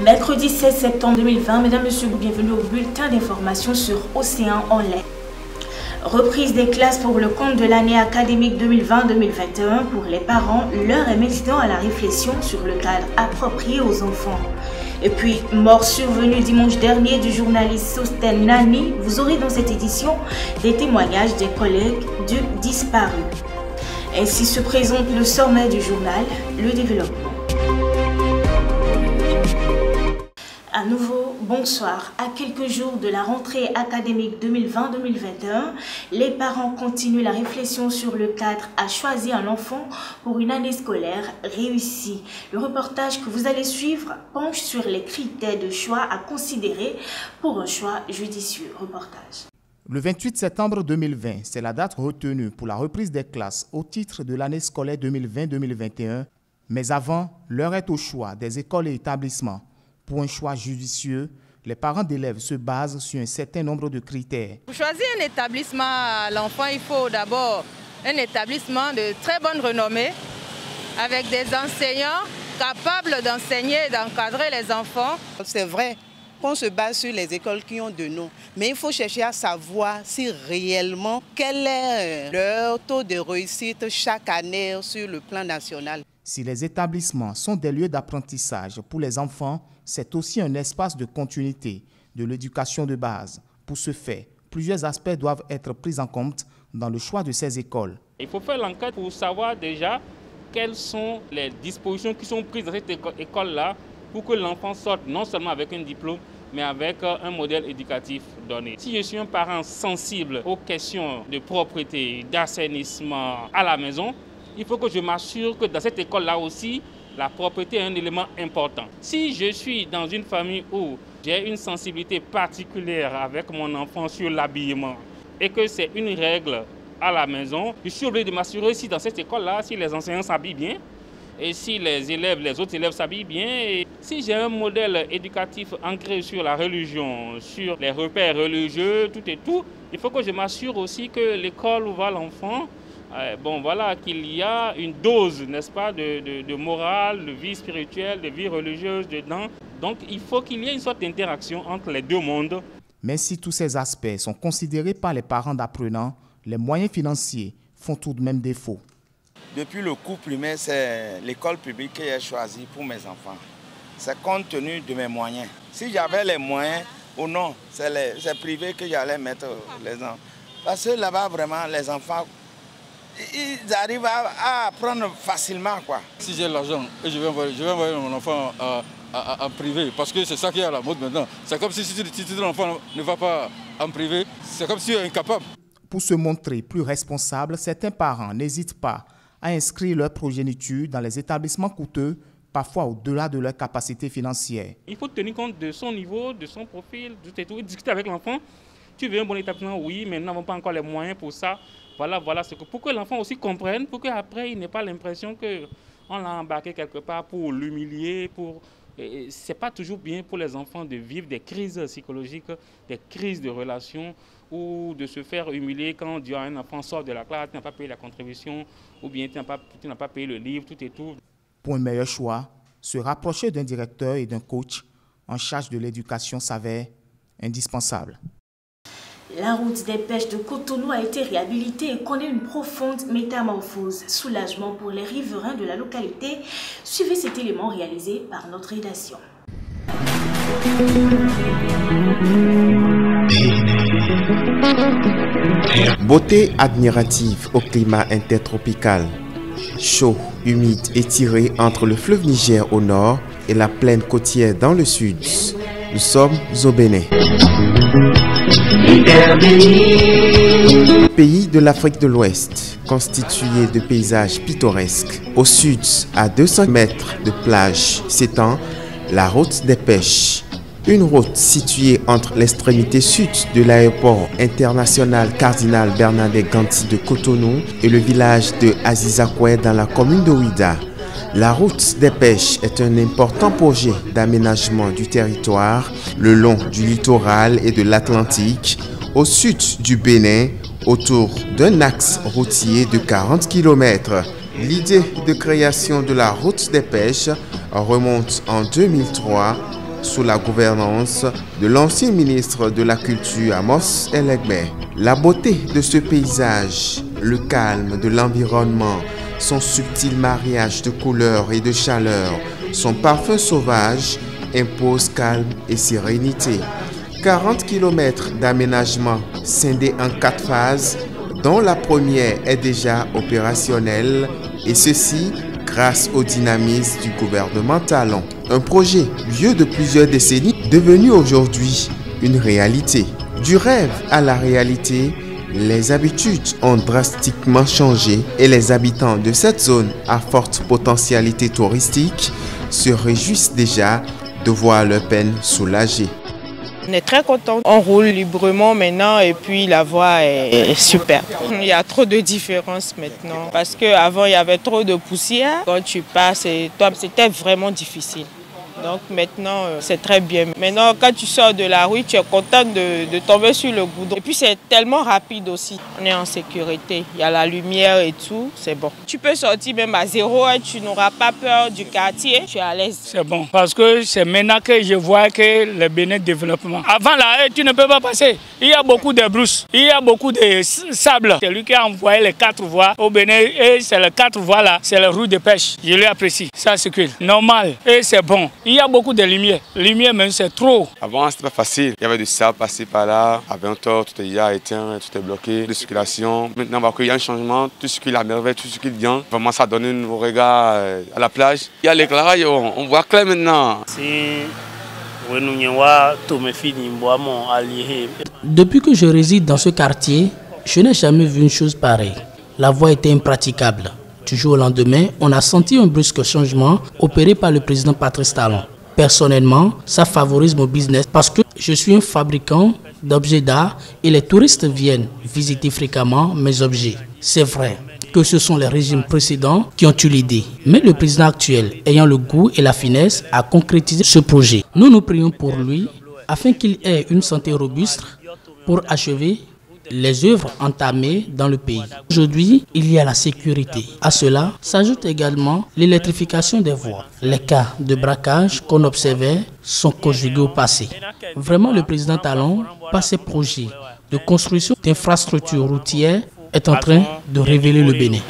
Mercredi 16 septembre 2020, mesdames, messieurs, bienvenue au bulletin d'information sur Océan en l'air. Reprise des classes pour le compte de l'année académique 2020-2021 pour les parents, l'heure est maintenant à la réflexion sur le cadre approprié aux enfants. Et puis, mort survenue dimanche dernier du journaliste Sosten Nani, vous aurez dans cette édition des témoignages des collègues du disparu. Ainsi se présente le sommet du journal, le développement. À nouveau, bonsoir. À quelques jours de la rentrée académique 2020-2021, les parents continuent la réflexion sur le cadre à choisir un enfant pour une année scolaire réussie. Le reportage que vous allez suivre penche sur les critères de choix à considérer pour un choix judicieux. Reportage. Le 28 septembre 2020, c'est la date retenue pour la reprise des classes au titre de l'année scolaire 2020-2021. Mais avant, l'heure est au choix des écoles et établissements. Pour un choix judicieux, les parents d'élèves se basent sur un certain nombre de critères. Pour choisir un établissement à l'enfant, il faut d'abord un établissement de très bonne renommée, avec des enseignants capables d'enseigner et d'encadrer les enfants. C'est vrai qu'on se base sur les écoles qui ont de nom, mais il faut chercher à savoir si réellement quel est leur taux de réussite chaque année sur le plan national. Si les établissements sont des lieux d'apprentissage pour les enfants, c'est aussi un espace de continuité de l'éducation de base. Pour ce faire, plusieurs aspects doivent être pris en compte dans le choix de ces écoles. Il faut faire l'enquête pour savoir déjà quelles sont les dispositions qui sont prises dans cette école-là pour que l'enfant sorte non seulement avec un diplôme, mais avec un modèle éducatif donné. Si je suis un parent sensible aux questions de propreté, d'assainissement à la maison, il faut que je m'assure que dans cette école-là aussi, la propreté est un élément important. Si je suis dans une famille où j'ai une sensibilité particulière avec mon enfant sur l'habillement et que c'est une règle à la maison, je suis obligé de m'assurer si dans cette école-là, si les enseignants s'habillent bien et si les autres élèves s'habillent bien. Et si j'ai un modèle éducatif ancré sur la religion, sur les repères religieux, tout, il faut que je m'assure aussi que l'école où va l'enfant, qu'il y a une dose, n'est-ce pas, de morale, de vie spirituelle, de vie religieuse dedans. Donc, il faut qu'il y ait une sorte d'interaction entre les deux mondes. Mais si tous ces aspects sont considérés par les parents d'apprenants, les moyens financiers font tout de même défaut. Depuis le cours primaire, c'est l'école publique que j'ai choisie pour mes enfants. C'est compte tenu de mes moyens. Si j'avais les moyens ou non, c'est privé que j'allais mettre les enfants. Parce que là-bas, vraiment, les enfants, ils arrivent à apprendre facilement, quoi. Si j'ai l'argent et je vais envoyer mon enfant en privé, parce que c'est ça qui est à la mode maintenant. C'est comme si ton enfant ne va pas en privé, c'est comme s'il est incapable. Pour se montrer plus responsable, certains parents n'hésitent pas à inscrire leur progéniture dans les établissements coûteux, parfois au-delà de leur capacité financière. Il faut tenir compte de son niveau, de son profil, tout, discuter avec l'enfant. Tu veux un bon établissement? Oui, mais nous n'avons pas encore les moyens pour ça. Voilà, pour que l'enfant aussi comprenne, pour qu'après il n'ait pas l'impression qu'on l'a embarqué quelque part pour l'humilier. Ce n'est pas toujours bien pour les enfants de vivre des crises psychologiques, des crises de relations, ou de se faire humilier quand un enfant sort de la classe, tu n'as pas payé la contribution, ou bien tu n'as pas payé le livre, tout. Pour un meilleur choix, se rapprocher d'un directeur et d'un coach en charge de l'éducation s'avère indispensable. La route des pêches de Cotonou a été réhabilitée et connaît une profonde métamorphose. Soulagement pour les riverains de la localité. Suivez cet élément réalisé par notre rédaction. Beauté admirative au climat intertropical. Chaud, humide, étiré entre le fleuve Niger au nord et la plaine côtière dans le sud. Nous sommes au Bénin. Pays de l'Afrique de l'Ouest, constitué de paysages pittoresques. Au sud, à 200 mètres de plage, s'étend la route des pêches. Une route située entre l'extrémité sud de l'aéroport international Cardinal Bernardin Ganti de Cotonou et le village de Azizakwe dans la commune de Ouida. La route des pêches est un important projet d'aménagement du territoire le long du littoral et de l'Atlantique, au sud du Bénin, autour d'un axe routier de 40 km. L'idée de création de la route des pêches remonte en 2003 sous la gouvernance de l'ancien ministre de la Culture Amos Elegbe. La beauté de ce paysage, le calme de l'environnement, son subtil mariage de couleurs et de chaleur, son parfum sauvage imposent calme et sérénité. 40 km d'aménagement scindés en 4 phases, dont la première est déjà opérationnelle, et ceci grâce au dynamisme du gouvernement Talon. Un projet vieux de plusieurs décennies devenu aujourd'hui une réalité. Du rêve à la réalité, les habitudes ont drastiquement changé et les habitants de cette zone à forte potentialité touristique se réjouissent déjà de voir leur peine soulagée. On est très content. On roule librement maintenant et puis la voie est super. Il y a trop de différences maintenant parce qu'avant il y avait trop de poussière. Quand tu passes, c'était vraiment difficile. Donc maintenant, c'est très bien. Maintenant, quand tu sors de la rue, tu es content de tomber sur le goudron. Et puis c'est tellement rapide aussi. On est en sécurité, il y a la lumière et tout, c'est bon. Tu peux sortir même à 0 heure, tu n'auras pas peur du quartier, tu es à l'aise. C'est bon, parce que c'est maintenant que je vois que le Bénin développement. Avant là, tu ne peux pas passer. Il y a beaucoup de brousses, il y a beaucoup de sable. C'est lui qui a envoyé les 4 voies au Bénin et c'est les 4 voies là, c'est la route de pêche. Je l'apprécie, ça circule normal et c'est bon. Il y a beaucoup de lumière. Lumière, même c'est trop. Avant, c'était pas facile. Il y avait du sable passé par là. À 20 heures, tout est déjà éteint, tout est bloqué de circulation. Maintenant, il y a un changement. Tout circule à merveille, tout circule bien. Vraiment, ça donne un nouveau regard à la plage. Il y a l'éclairage, on voit clair maintenant. Depuis que je réside dans ce quartier, je n'ai jamais vu une chose pareille. La voie était impraticable. Du jour au lendemain, on a senti un brusque changement opéré par le président Patrice Talon. Personnellement, ça favorise mon business parce que je suis un fabricant d'objets d'art et les touristes viennent visiter fréquemment mes objets. C'est vrai que ce sont les régimes précédents qui ont eu l'idée. Mais le président actuel, ayant le goût et la finesse, a concrétisé ce projet. Nous nous prions pour lui afin qu'il ait une santé robuste pour achever les œuvres entamées dans le pays. Aujourd'hui, il y a la sécurité. À cela s'ajoute également l'électrification des voies. Les cas de braquage qu'on observait sont conjugués au passé. Vraiment, le président Talon, par ses projets de construction d'infrastructures routières, est en train de révéler le Bénin.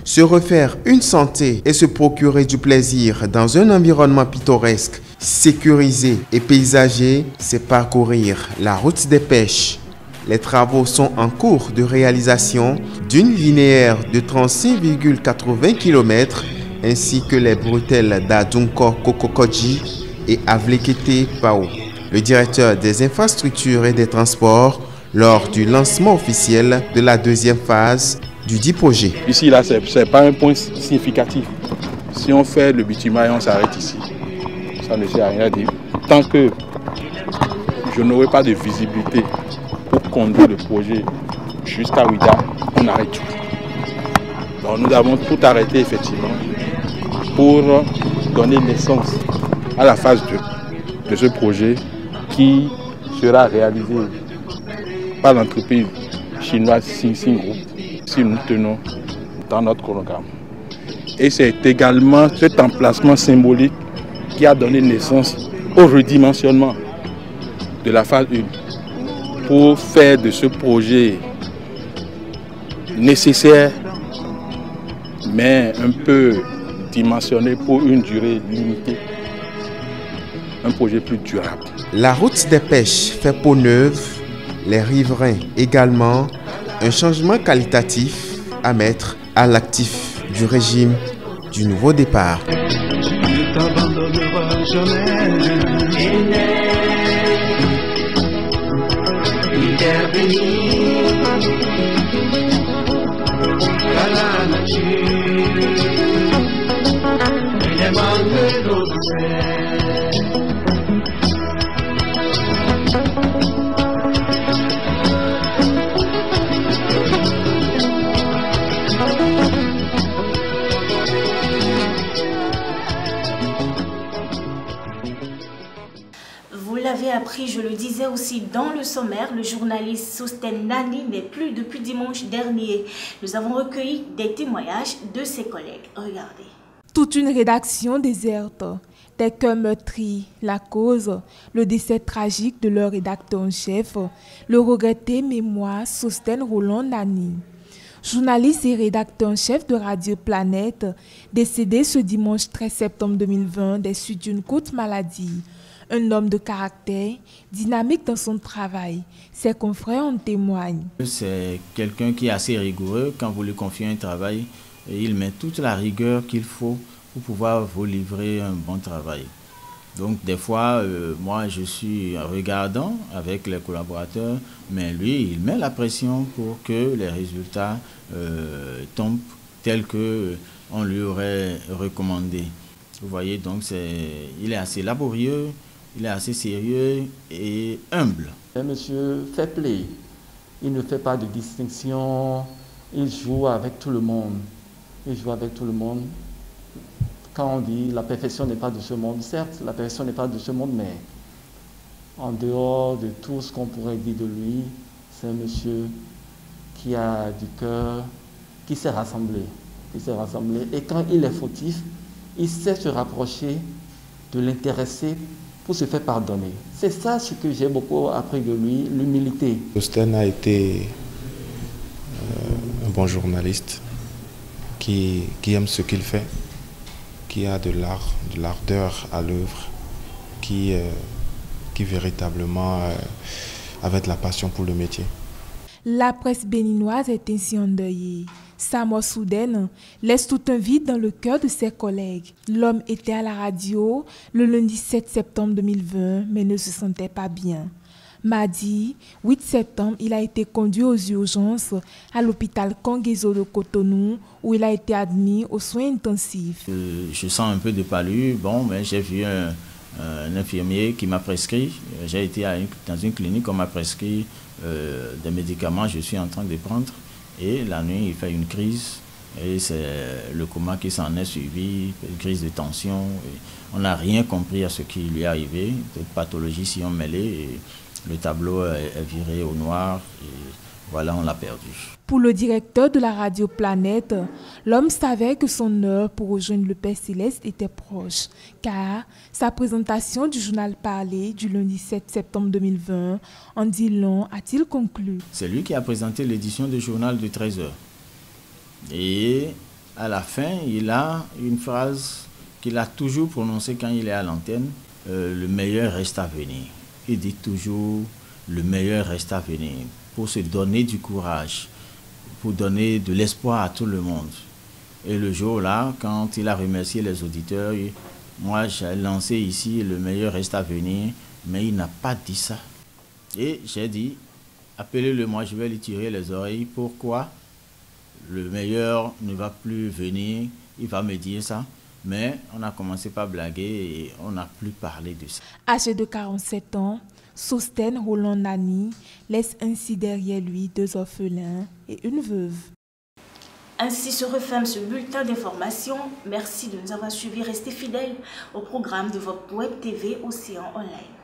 Se refaire une santé et se procurer du plaisir dans un environnement pittoresque, sécurisé et paysager, c'est parcourir la route des pêches. Les travaux sont en cours de réalisation d'une linéaire de 36,80 km ainsi que les bretelles d'Adunko Kokokodji et Avlekete Pao. Le directeur des infrastructures et des transports lors du lancement officiel de la deuxième phase du dit projet. Ici, là, ce n'est pas un point significatif. Si on fait le bitume, on s'arrête ici. Ça ne sert à rien dire. Tant que je n'aurai pas de visibilité pour conduire le projet jusqu'à Ouida, on arrête tout. Donc nous avons tout arrêté effectivement pour donner naissance à la phase 2 de ce projet qui sera réalisé par l'entreprise chinoise Xinxin Group, si nous tenons dans notre chronogramme. Et c'est également cet emplacement symbolique qui a donné naissance au redimensionnement de la phase 1 pour faire de ce projet nécessaire mais un peu dimensionné pour une durée limitée, un projet plus durable. La route des pêches fait peau neuve, les riverains également, un changement qualitatif à mettre à l'actif du régime du nouveau départ. l'avez appris, je le disais aussi dans le sommaire, le journaliste Sosten Nani n'est plus depuis dimanche dernier. Nous avons recueilli des témoignages de ses collègues. Regardez. Toute une rédaction déserte. Des cœurs meurtris, la cause, le décès tragique de leur rédacteur en chef, le regretté mémoire Sosten Roland Nani. Journaliste et rédacteur en chef de Radio Planète, décédé ce dimanche 13 septembre 2020 des suites d'une courte maladie. Un homme de caractère, dynamique dans son travail. Ses confrères en témoignent. C'est quelqu'un qui est assez rigoureux. Quand vous lui confiez un travail, il met toute la rigueur qu'il faut pour pouvoir vous livrer un bon travail. Donc des fois, moi je suis regardant avec les collaborateurs, mais lui il met la pression pour que les résultats tombent tels qu'on lui aurait recommandé. Vous voyez, donc il est assez laborieux, il est assez sérieux et humble. Un monsieur fair play, il ne fait pas de distinction, il joue avec tout le monde. Il joue avec tout le monde. Quand on dit la perfection n'est pas de ce monde, certes, la perfection n'est pas de ce monde, mais en dehors de tout ce qu'on pourrait dire de lui, c'est un monsieur qui a du cœur, qui s'est rassemblé. Et quand il est fautif, il sait se rapprocher de l'intéressé pour se faire pardonner. C'est ça ce que j'ai beaucoup appris de lui, l'humilité. Sosten a été un bon journaliste qui aime ce qu'il fait, qui a de l'ardeur à l'œuvre, qui véritablement avait de la passion pour le métier. La presse béninoise est ainsi endeuillée. Sa mort soudaine laisse tout un vide dans le cœur de ses collègues. L'homme était à la radio le lundi 7 septembre 2020, mais ne se sentait pas bien. Mardi 8 septembre, il a été conduit aux urgences à l'hôpital Kangezo de Cotonou, où il a été admis aux soins intensifs. Je sens un peu de palud. Bon, mais j'ai vu un infirmier qui m'a prescrit. J'ai été dans une clinique, on m'a prescrit des médicaments, je suis en train de prendre. Et la nuit, il fait une crise. Et c'est le coma qui s'en est suivi, une crise de tension. Et on n'a rien compris à ce qui lui est arrivé. Des pathologies s'y ont mêlé. Et le tableau est viré au noir. Et voilà, on l'a perdu. Pour le directeur de la Radio Planète, l'homme savait que son heure pour rejoindre le Père Céleste était proche, car sa présentation du journal Parler du lundi 7 septembre 2020 en dit long, a-t-il conclu. C'est lui qui a présenté l'édition du journal de 13h. Et à la fin, il a une phrase qu'il a toujours prononcée quand il est à l'antenne, le meilleur reste à venir. Il dit toujours, le meilleur reste à venir, pour se donner du courage, pour donner de l'espoir à tout le monde. Et le jour-là, quand il a remercié les auditeurs, moi j'ai lancé ici, le meilleur reste à venir, mais il n'a pas dit ça. Et j'ai dit, appelez-le moi, je vais lui tirer les oreilles. Pourquoi? Le meilleur ne va plus venir, il va me dire ça. Mais on a commencé par blaguer et on n'a plus parlé de ça. Âgé de 47 ans, Sosten Roland Nani laisse ainsi derrière lui 2 orphelins et une veuve. Ainsi se referme ce bulletin d'information. Merci de nous avoir suivis. Restez fidèles au programme de votre web TV Océan Online.